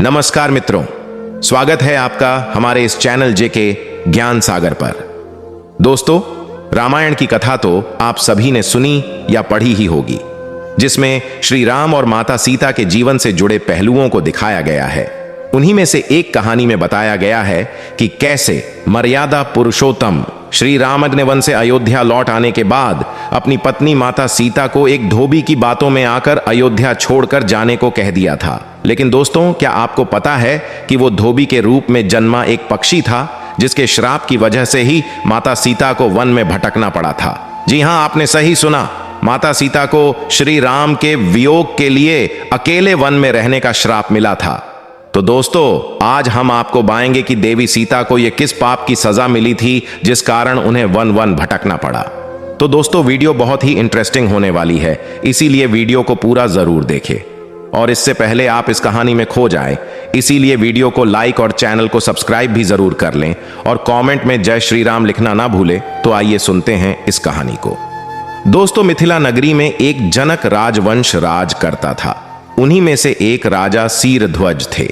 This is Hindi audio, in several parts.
नमस्कार मित्रों, स्वागत है आपका हमारे इस चैनल जेके ज्ञान सागर पर। दोस्तों, रामायण की कथा तो आप सभी ने सुनी या पढ़ी ही होगी, जिसमें श्री राम और माता सीता के जीवन से जुड़े पहलुओं को दिखाया गया है। उन्हीं में से एक कहानी में बताया गया है कि कैसे मर्यादा पुरुषोत्तम श्री राम ने वन से अयोध्या लौट आने के बाद अपनी पत्नी माता सीता को एक धोबी की बातों में आकर अयोध्या छोड़कर जाने को कह दिया था। लेकिन दोस्तों, क्या आपको पता है कि वो धोबी के रूप में जन्मा एक पक्षी था, जिसके श्राप की वजह से ही माता सीता को वन में भटकना पड़ा था। जी हां, आपने सही सुना, माता सीता को श्री राम के वियोग के लिए अकेले वन में रहने का श्राप मिला था। तो दोस्तों, आज हम आपको बताएंगे कि देवी सीता को यह किस पाप की सजा मिली थी जिस कारण उन्हें वन वन भटकना पड़ा। तो दोस्तों, वीडियो बहुत ही इंटरेस्टिंग होने वाली है, इसीलिए वीडियो को पूरा जरूर देखें। और इससे पहले आप इस कहानी में खो जाएं, इसीलिए वीडियो को लाइक और चैनल को सब्सक्राइब भी जरूर कर लें और कमेंट में जय श्री राम लिखना ना भूलें। तो आइए सुनते हैं इस कहानी को। दोस्तों, मिथिला नगरी में एक जनक राजवंश राज करता था। उन्हीं में से एक राजा सीरध्वज थे।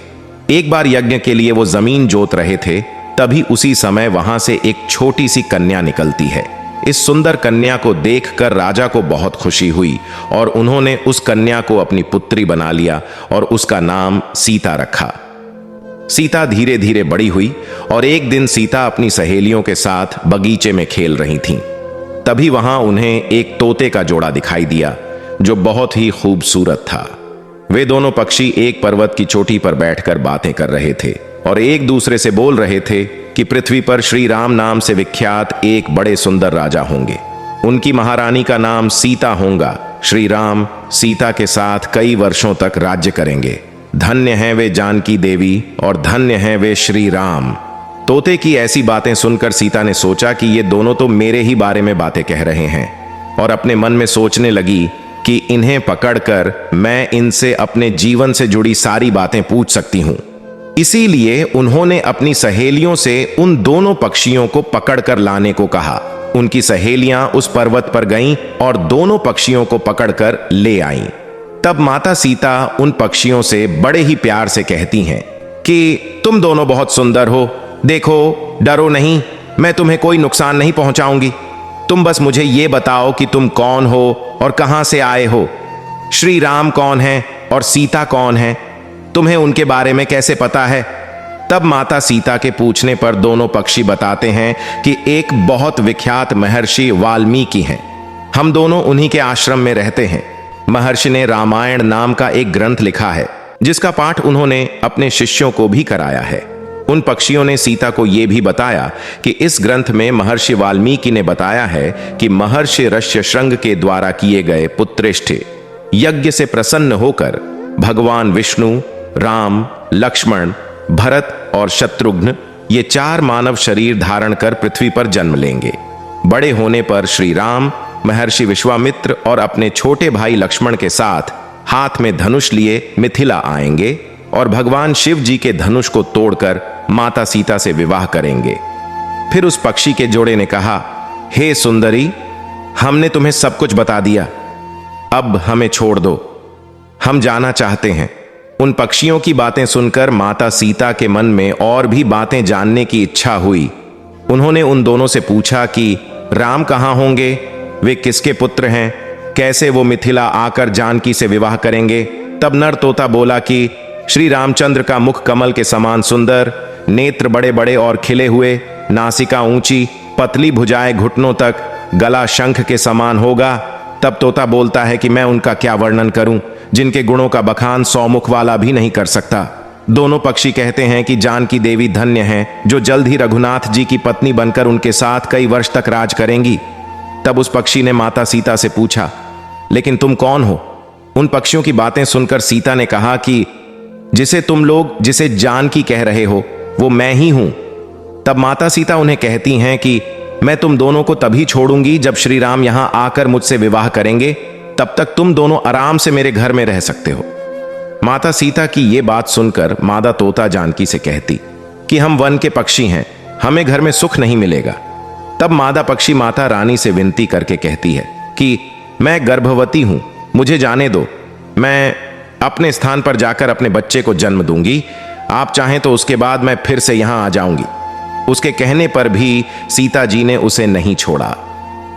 एक बार यज्ञ के लिए वो जमीन जोत रहे थे, तभी उसी समय वहां से एक छोटी सी कन्या निकलती है। इस सुंदर कन्या को देखकर राजा को बहुत खुशी हुई और उन्होंने उस कन्या को अपनी पुत्री बना लिया और उसका नाम सीता रखा। सीता धीरे धीरे बड़ी हुई और एक दिन सीता अपनी सहेलियों के साथ बगीचे में खेल रही थीं। तभी वहां उन्हें एक तोते का जोड़ा दिखाई दिया, जो बहुत ही खूबसूरत था। वे दोनों पक्षी एक पर्वत की चोटी पर बैठकर बातें कर रहे थे और एक दूसरे से बोल रहे थे कि पृथ्वी पर श्री राम नाम से विख्यात एक बड़े सुंदर राजा होंगे। उनकी महारानी का नाम सीता होगा। श्री राम सीता के साथ कई वर्षों तक राज्य करेंगे। धन्य हैं वे जानकी देवी और धन्य हैं वे श्री राम। तोते की ऐसी बातें सुनकर सीता ने सोचा कि ये दोनों तो मेरे ही बारे में बातें कह रहे हैं, और अपने मन में सोचने लगी कि इन्हें पकड़कर मैं इनसे अपने जीवन से जुड़ी सारी बातें पूछ सकती हूं। इसीलिए उन्होंने अपनी सहेलियों से उन दोनों पक्षियों को पकड़कर लाने को कहा। उनकी सहेलियां उस पर्वत पर गईं और दोनों पक्षियों को पकड़कर ले आईं। तब माता सीता उन पक्षियों से बड़े ही प्यार से कहती हैं कि तुम दोनों बहुत सुंदर हो, देखो, डरो नहीं, मैं तुम्हें कोई नुकसान नहीं पहुंचाऊंगी। तुम बस मुझे ये बताओ कि तुम कौन हो और कहां से आए हो। श्री राम कौन है और सीता कौन है, तुम्हें उनके बारे में कैसे पता है? तब माता सीता के पूछने पर दोनों पक्षी बताते हैं कि एक बहुत विख्यात महर्षि वाल्मीकि हैं। हम दोनों उन्हीं के आश्रम में रहते हैं। महर्षि ने रामायण नाम का एक ग्रंथ लिखा है, जिसका पाठ उन्होंने अपने शिष्यों को भी कराया है। उन पक्षियों ने सीता को यह भी बताया कि इस ग्रंथ में महर्षि वाल्मीकि ने बताया है कि महर्षि ऋष्यशृंग के द्वारा किए गए पुत्रेष्ठ यज्ञ से प्रसन्न होकर भगवान विष्णु, राम, लक्ष्मण, भरत और शत्रुघ्न ये चार मानव शरीर धारण कर पृथ्वी पर जन्म लेंगे। बड़े होने पर श्री राम महर्षि विश्वामित्र और अपने छोटे भाई लक्ष्मण के साथ हाथ में धनुष लिए मिथिला आएंगे और भगवान शिव जी के धनुष को तोड़कर माता सीता से विवाह करेंगे। फिर उस पक्षी के जोड़े ने कहा, हे सुंदरी, हमने तुम्हें सब कुछ बता दिया, अब हमें छोड़ दो, हम जाना चाहते हैं। उन पक्षियों की बातें सुनकर माता सीता के मन में और भी बातें जानने की इच्छा हुई। उन्होंने उन दोनों से पूछा कि राम कहाँ होंगे, वे किसके पुत्र हैं, कैसे वो मिथिला आकर जानकी से विवाह करेंगे। तब नर तोता बोला कि श्री रामचंद्र का मुख कमल के समान सुंदर, नेत्र बड़े बड़े और खिले हुए, नासिका ऊंची, पतली भुजाएं घुटनों तक, गला शंख के समान होगा। तब तोता बोलता है कि मैं उनका क्या वर्णन करूं, जिनके गुणों का बखान 100 मुख वाला भी नहीं कर सकता। दोनों पक्षी कहते हैं कि जानकी देवी धन्य हैं, जो जल्द ही रघुनाथ जी की पत्नी बनकर उनके साथ कई वर्ष तक राज करेंगी। तब उस पक्षी ने माता सीता से पूछा, लेकिन तुम कौन हो? उन पक्षियों की बातें सुनकर सीता ने कहा कि जिसे तुम लोग जिसे जानकी कह रहे हो, वो मैं ही हूं। तब माता सीता उन्हें कहती हैं कि मैं तुम दोनों को तभी छोड़ूंगी जब श्री राम यहां आकर मुझसे विवाह करेंगे, तब तक तुम दोनों आराम से मेरे घर में रह सकते हो। माता सीता की ये बात सुनकर मादा तोता जानकी से कहती कि हम वन के पक्षी हैं, हमें घर में सुख नहीं मिलेगा। तब मादा पक्षी माता रानी से विनती करके कहती है कि मैं गर्भवती हूं, मुझे जाने दो, मैं अपने स्थान पर जाकर अपने बच्चे को जन्म दूंगी। आप चाहें तो उसके बाद मैं फिर से यहां आ जाऊंगी। उसके कहने पर भी सीता जी ने उसे नहीं छोड़ा।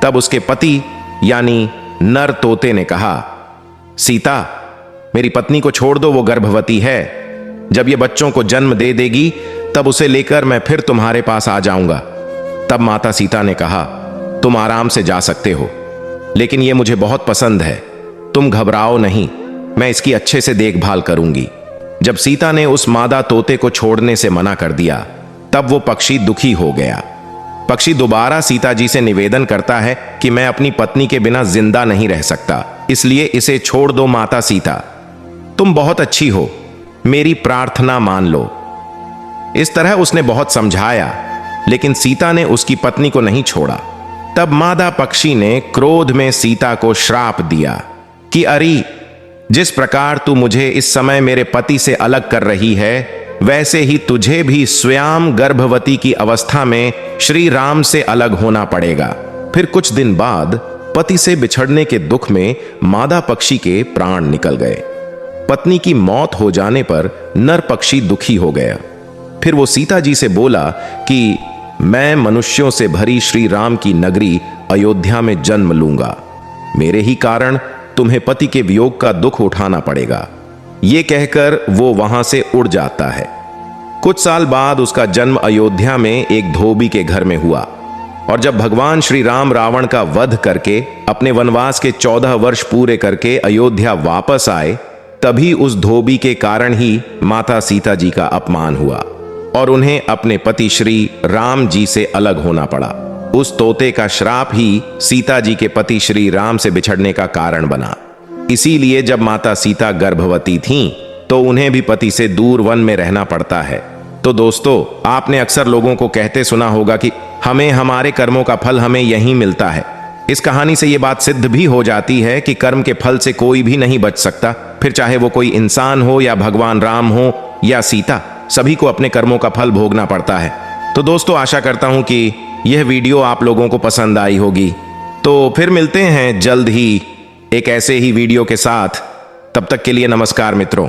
तब उसके पति यानी नर तोते ने कहा, सीता, मेरी पत्नी को छोड़ दो, वो गर्भवती है। जब ये बच्चों को जन्म दे देगी तब उसे लेकर मैं फिर तुम्हारे पास आ जाऊंगा। तब माता सीता ने कहा, तुम आराम से जा सकते हो, लेकिन ये मुझे बहुत पसंद है। तुम घबराओ नहीं, मैं इसकी अच्छे से देखभाल करूंगी। जब सीता ने उस मादा तोते को छोड़ने से मना कर दिया तब वो पक्षी दुखी हो गया। पक्षी दोबारा सीता जी से निवेदन करता है कि मैं अपनी पत्नी के बिना जिंदा नहीं रह सकता, इसलिए इसे छोड़ दो माता सीता। तुम बहुत अच्छी हो, मेरी प्रार्थना मान लो। इस तरह उसने बहुत समझाया, लेकिन सीता ने उसकी पत्नी को नहीं छोड़ा। तब मादा पक्षी ने क्रोध में सीता को श्राप दिया कि अरे, जिस प्रकार तू मुझे इस समय मेरे पति से अलग कर रही है, वैसे ही तुझे भी स्वयं गर्भवती की अवस्था में श्री राम से अलग होना पड़ेगा। फिर कुछ दिन बाद पति से बिछड़ने के दुख में मादा पक्षी के प्राण निकल गए। पत्नी की मौत हो जाने पर नर पक्षी दुखी हो गया। फिर वो सीता जी से बोला कि मैं मनुष्यों से भरी श्री राम की नगरी अयोध्या में जन्म लूंगा। मेरे ही कारण तुम्हें पति के वियोग का दुख उठाना पड़ेगा। ये कहकर वो वहां से उड़ जाता है। कुछ साल बाद उसका जन्म अयोध्या में एक धोबी के घर में हुआ। और जब भगवान श्री राम रावण का वध करके अपने वनवास के 14 वर्ष पूरे करके अयोध्या वापस आए, तभी उस धोबी के कारण ही माता सीता जी का अपमान हुआ और उन्हें अपने पति श्री राम जी से अलग होना पड़ा। उस तोते का श्राप ही सीता जी के पति श्री राम से बिछड़ने का कारण बना। इसीलिए जब माता सीता गर्भवती थीं, तो उन्हें भी पति से दूर वन में रहना पड़ता है। तो दोस्तों, आपने अक्सर लोगों को कहते सुना होगा कि हमें हमारे कर्मों का फल हमें यहीं मिलता है। इस कहानी से यह बात सिद्ध भी हो जाती है कि कर्म के फल से कोई भी नहीं बच सकता, फिर चाहे वो कोई इंसान हो या भगवान राम हो या सीता, सभी को अपने कर्मों का फल भोगना पड़ता है। तो दोस्तों, आशा करता हूं कि यह वीडियो आप लोगों को पसंद आई होगी। तो फिर मिलते हैं जल्द ही एक ऐसे ही वीडियो के साथ। तब तक के लिए नमस्कार मित्रों।